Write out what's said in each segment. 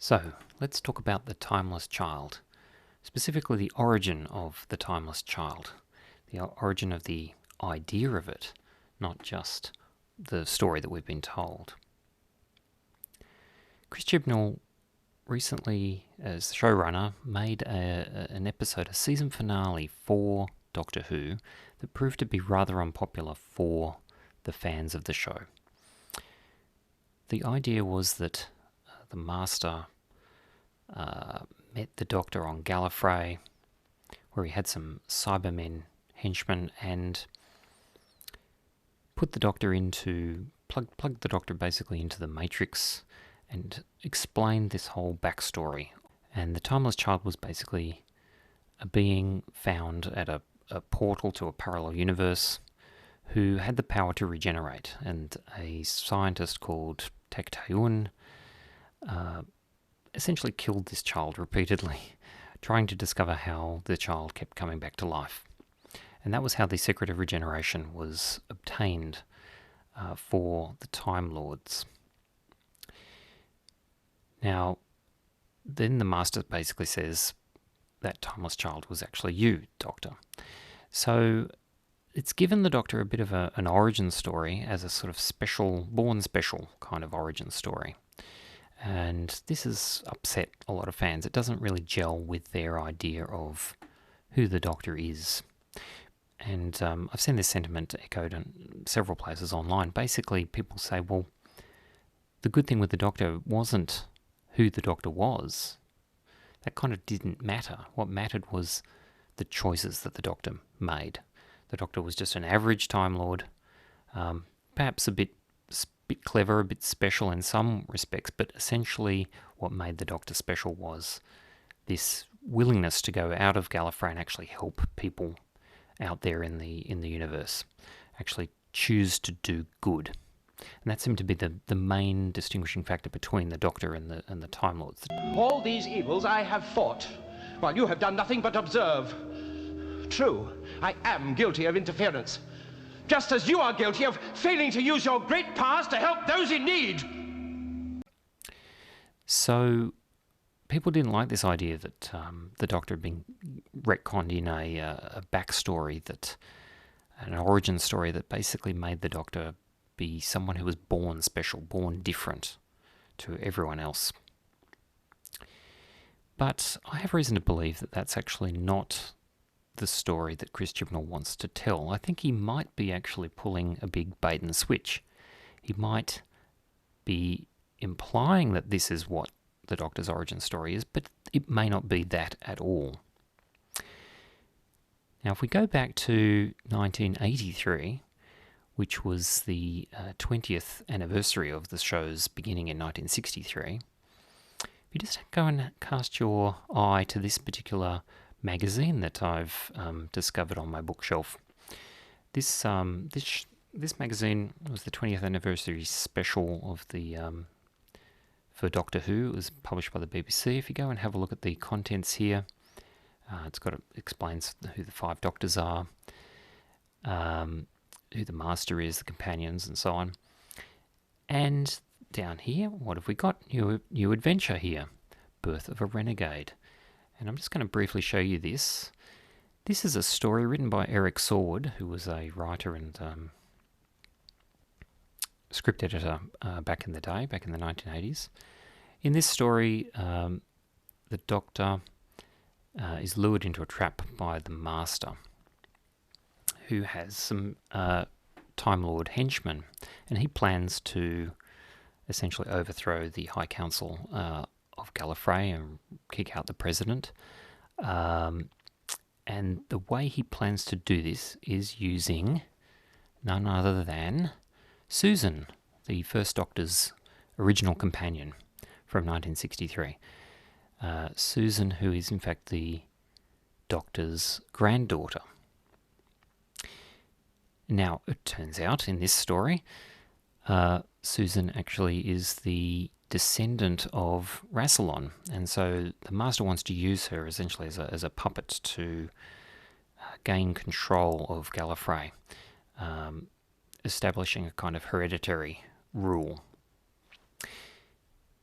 So, let's talk about the timeless child, specifically the origin of the timeless child, the origin of the idea of it, not just the story that we've been told. Chris Chibnall recently, as the showrunner, made an episode, a season finale for Doctor Who that proved to be rather unpopular for the fans of the show. The idea was that the Master met the Doctor on Gallifrey, where he had some Cybermen henchmen and put the Doctor into, plugged the Doctor basically into the Matrix and explained this whole backstory. And the timeless child was basically a being found at a portal to a parallel universe who had the power to regenerate, and a scientist called Taktayun essentially killed this child repeatedly, trying to discover how the child kept coming back to life. And that was how the secret of regeneration was obtained for the Time Lords. Now, then the Master basically says that timeless child was actually you, Doctor. So it's given the Doctor a bit of an origin story as a sort of special, born special kind of origin story. And this has upset a lot of fans. It doesn't really gel with their idea of who the Doctor is. And I've seen this sentiment echoed in several places online. Basically, people say, well, the good thing with the Doctor wasn't who the Doctor was. That kind of didn't matter. What mattered was the choices that the Doctor made. The Doctor was just an average Time Lord, perhaps a bit clever, a bit special in some respects, but essentially what made the Doctor special was this willingness to go out of Gallifrey and actually help people out there in the universe, actually choose to do good. And that seemed to be the main distinguishing factor between the Doctor and the Time Lords. All these evils I have fought, while you have done nothing but observe. True, I am guilty of interference, just as you are guilty of failing to use your great powers to help those in need. So people didn't like this idea that the Doctor had been retconned in a backstory, an origin story that basically made the Doctor be someone who was born special, born different to everyone else. But I have reason to believe that that's actually not the story that Chris Chibnall wants to tell. I think he might be actually pulling a big bait and switch. He might be implying that this is what the Doctor's origin story is, but it may not be that at all. Now, if we go back to 1983, which was the 20th anniversary of the show's beginning in 1963, if you just go and cast your eye to this particular magazine that I've discovered on my bookshelf. This magazine was the 20th anniversary special of the for Doctor Who. It was published by the BBC. If you go and have a look at the contents here, it explains who the 5 Doctors are, who the Master is, the companions, and so on. And down here, what have we got? New adventure here, Birth of a Renegade. And I'm just going to briefly show you this. This is a story written by Eric Sword, who was a writer and script editor back in the day, back in the 1980s. In this story, the Doctor is lured into a trap by the Master, who has some Time Lord henchmen, and he plans to essentially overthrow the High Council of Gallifrey and kick out the President. And the way he plans to do this is using none other than Susan, the First Doctor's original companion from 1963. Susan, who is in fact the Doctor's granddaughter. Now, it turns out in this story, Susan actually is the descendant of Rassilon, and so the Master wants to use her essentially as a puppet to gain control of Gallifrey, establishing a kind of hereditary rule.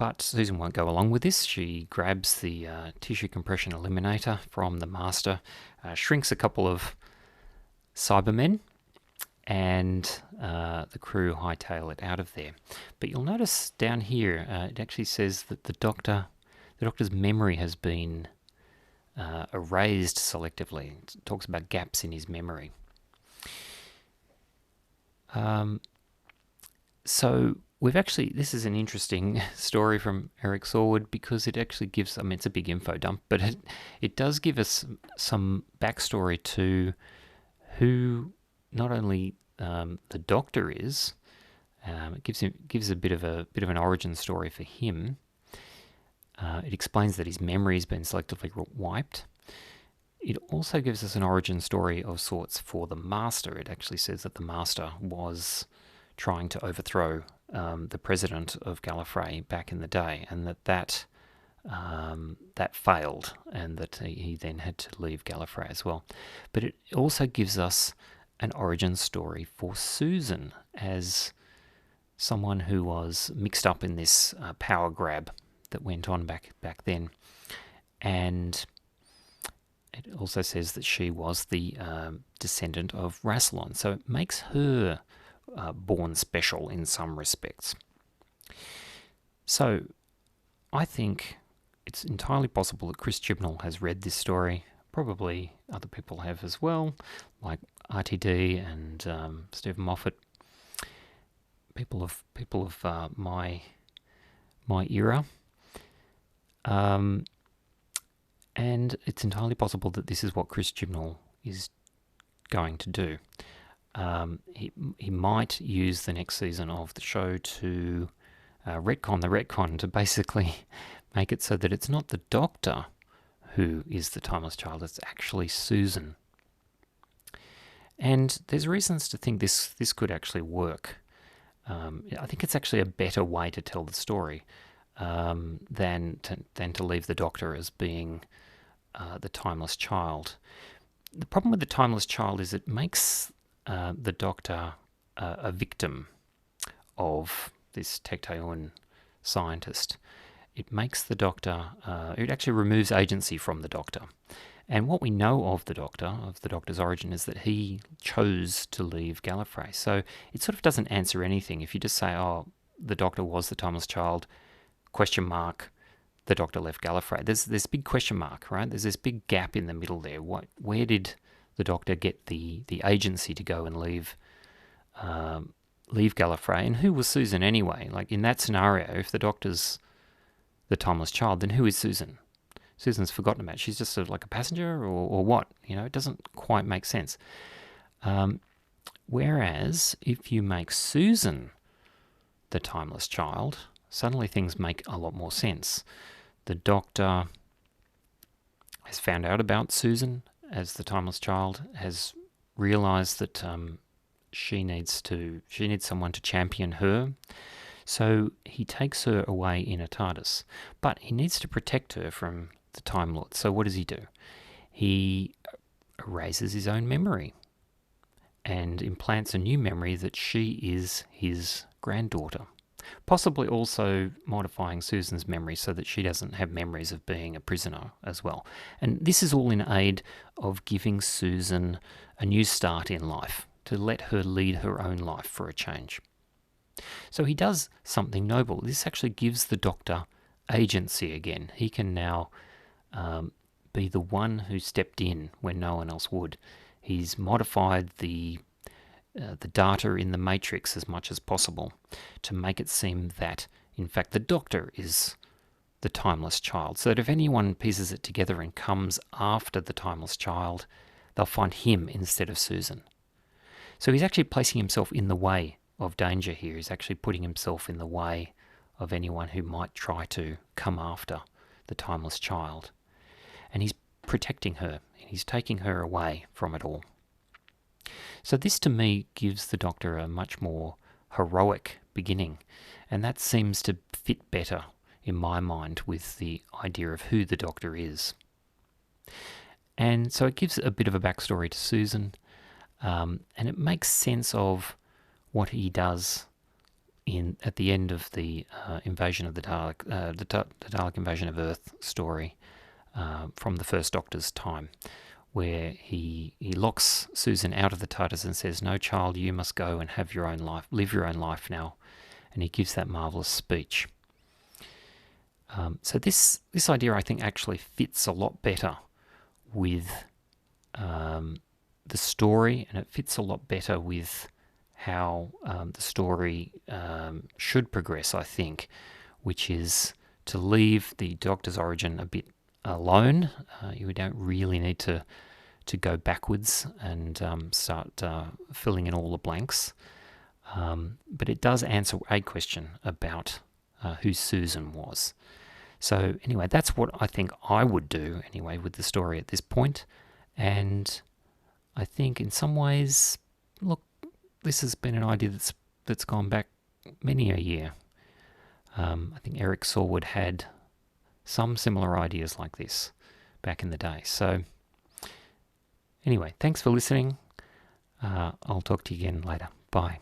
But Susan won't go along with this. She grabs the tissue compression eliminator from the Master, shrinks a couple of Cybermen, and the crew hightail it out of there. But you'll notice down here, it actually says that the doctor's memory has been erased selectively. It talks about gaps in his memory. So we've actually, this is an interesting story from Eric Sorwood, because it actually gives, I mean, it's a big info dump, but it does give us some backstory to who not only the Doctor is. It gives a bit of an origin story for him. It explains that his memory has been selectively wiped. It also gives us an origin story of sorts for the Master. It actually says that the Master was trying to overthrow the president of Gallifrey back in the day, and that failed, and that he then had to leave Gallifrey as well. But it also gives us an origin story for Susan as someone who was mixed up in this power grab that went on back then. And it also says that she was the descendant of Rassilon, so it makes her born special in some respects. So I think it's entirely possible that Chris Chibnall has read this story. Probably other people have as well, like RTD and Stephen Moffat. People of my era. And it's entirely possible that this is what Chris Chibnall is going to do. He might use the next season of the show to retcon the retcon, to basically make it so that it's not the Doctor who is the timeless child, it's actually Susan. And there's reasons to think this could actually work. I think it's actually a better way to tell the story than to leave the Doctor as being the timeless child. The problem with the timeless child is it makes the Doctor a victim of this Tecteun scientist. It makes the Doctor, it actually removes agency from the Doctor. And what we know of the Doctor's origin, is that he chose to leave Gallifrey. So it sort of doesn't answer anything if you just say, oh, the Doctor was the timeless child, question mark, the Doctor left Gallifrey. There's this big question mark, right? There's this big gap in the middle there. Where did the Doctor get the agency to go and leave Gallifrey? And who was Susan anyway? Like, in that scenario, if the Doctor's the timeless child, then who is Susan? Susan's forgotten about. She's just sort of like a passenger, or what? You know, it doesn't quite make sense. Whereas if you make Susan the timeless child, suddenly things make a lot more sense. The Doctor has found out about Susan as the timeless child, has realised that she needs someone to champion her. So he takes her away in a TARDIS, but he needs to protect her from the Time Lord. So what does he do? He erases his own memory and implants a new memory that she is his granddaughter, possibly also modifying Susan's memory so that she doesn't have memories of being a prisoner as well. And this is all in aid of giving Susan a new start in life, to let her lead her own life for a change. So he does something noble. This actually gives the Doctor agency again. He can now be the one who stepped in when no one else would. He's modified the data in the Matrix as much as possible to make it seem that, in fact, the Doctor is the timeless child. So that if anyone pieces it together and comes after the timeless child, they'll find him instead of Susan. So he's actually placing himself in the way of danger here. He's actually putting himself in the way of anyone who might try to come after the timeless child. And he's protecting her. He's taking her away from it all. So this, to me, gives the Doctor a much more heroic beginning. And that seems to fit better, in my mind, with the idea of who the Doctor is. And so it gives a bit of a backstory to Susan. And it makes sense of what he does in at the end of the invasion of the Dalek, the Dalek invasion of Earth story from the first Doctor's time, where he locks Susan out of the TARDIS and says, "No, child, you must go and have your own life, live your own life now," and he gives that marvelous speech. So this idea, I think, actually fits a lot better with the story, and it fits a lot better with how the story should progress, I think, which is to leave the Doctor's origin a bit alone. You don't really need to go backwards and start filling in all the blanks. But it does answer a question about who Susan was. So anyway, that's what I think I would do anyway with the story at this point. And I think in some ways, look, this has been an idea that's gone back many a year. I think Eric Sawyerwood had some similar ideas like this back in the day. So anyway, thanks for listening. I'll talk to you again later. Bye.